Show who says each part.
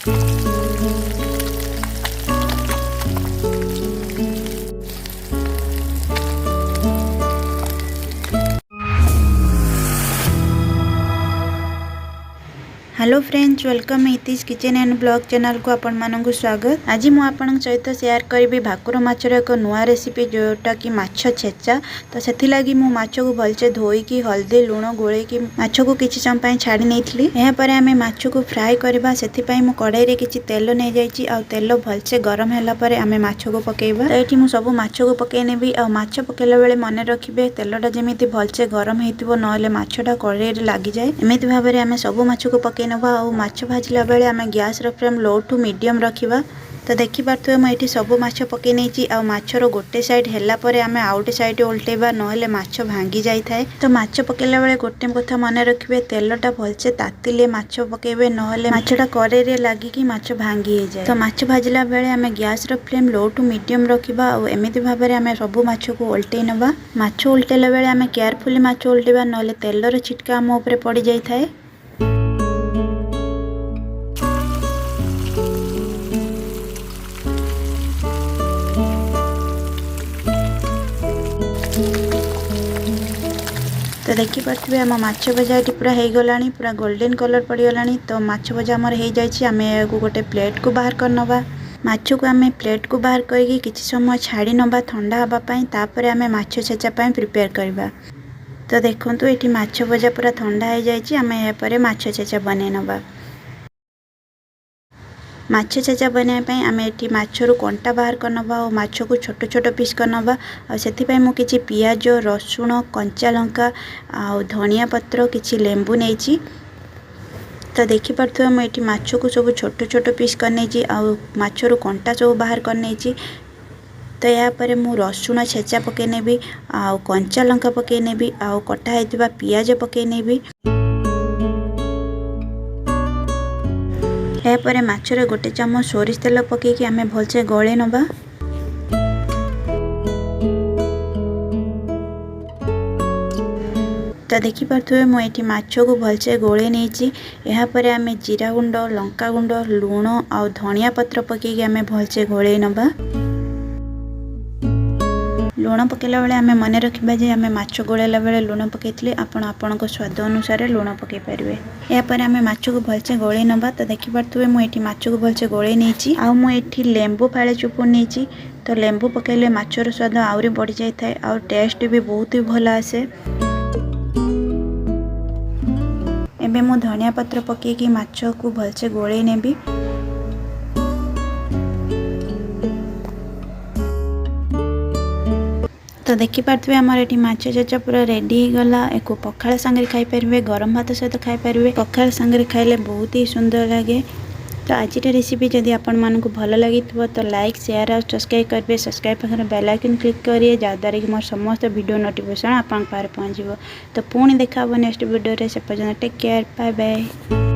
Speaker 1: Hello friends, welcome Itish kitchen and blog channel को आपण मानक स्वागत। आज मु आपण सहित शेयर करी भाकुर माछर एक नुआ रेसिपी जोटा कि माछ छेचा। तो से लगी मु माछ को भलसे धोईकी हल्दी लुण गोलेकी माछ को किछि समय छाड़ी नहीं। यापर आम माछ को फ्राए करबा से मु कढ़ाई रे किछि तेल नहीं जाइछि आ तेल भलसे गरम होला परे आम माछ को पकेइबा। तो एठी मु सब माछ को पकेइ नेबी आ माछ पकेला बेले मन रखिबे तेलटा जेमिति भलसे गरम हेतिबो नहले माछटा कढ़ाई रे लागि जाए। एमिति भाबरे आम सब माछ को पकेइ माछ भाजला बेले आम gas flame low to medium रखिबा। तो देखि पारथुए मैं ये सब माछ पकई नहीं आ माछर गोटे साइड हैला परे आम आउटे साइड उल्टेबा नहले माछ भांगी जाई थाए। तो माछ पकेला बेले गोटे कथा मन रखिबे तेलटा भलसे तातिले माछ पकेबे नहले माछटा कड़े रे लागिकी माछ भांगी हो जाए। तो माछ भाजला बेले आम gas flame low to medium रखिबा और एमिति भाबरे आम सब माछ को उल्टै नबा। माछ उल्टेला बेले आम केयरफुली माछ उल्टेबा नहले तेलर छिटका आम ऊपर पड़ जाई थाए। तो देखिपे आम माछ भजा ये पूरा हो गला पूरा गोल्डन कलर पड़गला। तो माछ भजा आमर हो जाए आम गोटे प्लेट को बाहर कर नवा। माछ को आम प्लेट को बाहर करके किसी समय छाड़ी नवा ठंडा हाँपाई तापर आम माछ छेचा प्रिपेयर करवा। तो देखो ये माछ भजा पूरा ठंडा हो जाए आम यापर माछ छेचा बन नवा। माछ छेचा बनाइबा आम ये माछरू कंटा बाहर करनवा और माछ को छोट छोट पीस करनवा। से मु किछि पियाज रसुण कंचा लंका आ धनिया पत्र किछि लेंबू नहीं। तो देखि पारथुए मु ये माछ को सब छोट छोट पीस करने आ माछरू कंटा सब बाहर करने। तो यापर मु रसुण छेचा पकई नेबी आ कंचा लंका पकई नेबी आ कटा होइतिबा पियाज पकई नेबी। यापर माछरे गोटे चामच सोरिष तेल पकईकि आम भलसे गले नवा। तो देखि पारथुए मु ये माछ को भलसे गोले नहीं। यापर आम जीरा गुंड लंका गुंड लुण आ धनिया पत्र पकईकि आम भलसे गोले नवा। लुण पकेला बेले आम मन रखा जे आम माछ गोलेला बेले लुण पकईले आपण स्वाद अनुसार लुण पकई पारे। यापर आम माछ को भलसे गोले नवा। तो देखि पारथुए मु ये माछ को भलसे गोले नहीं आ मु ये लेंबू फाड़े चुपुड़ नहीं। तो लेंबू पकेले माछर स्वाद आउरी बढ़ जाए थाए आ टेस्ट भी बहुत ही भल आसे। एबे मु धनिया पत्र पकईकि माछ को भलसे गोले नेबी। तो देखि पारथुए आमर ये माछ छेचा पूरा रेडी गला। एको पखाल सांगरे खाई पारे गरम भात सहित खाई पारे। पखाल सांगरे खाइले बहुत ही सुंदर लगे। तो आज रेसिपी जदि आपण मानकु भल लगी तो लाइक शेयर और सब्सक्राइब करेंगे। सब्सक्राइब पाखे बेल आइकन क्लिक करिए जहाँद्वारा कि मोर समस्त वीडियो नोटिफिकेशन आपन पारे पहुँच। तो पुणी देखा नेक्स्ट वीडियो से पर्यंत टेक केयर बाय बाय।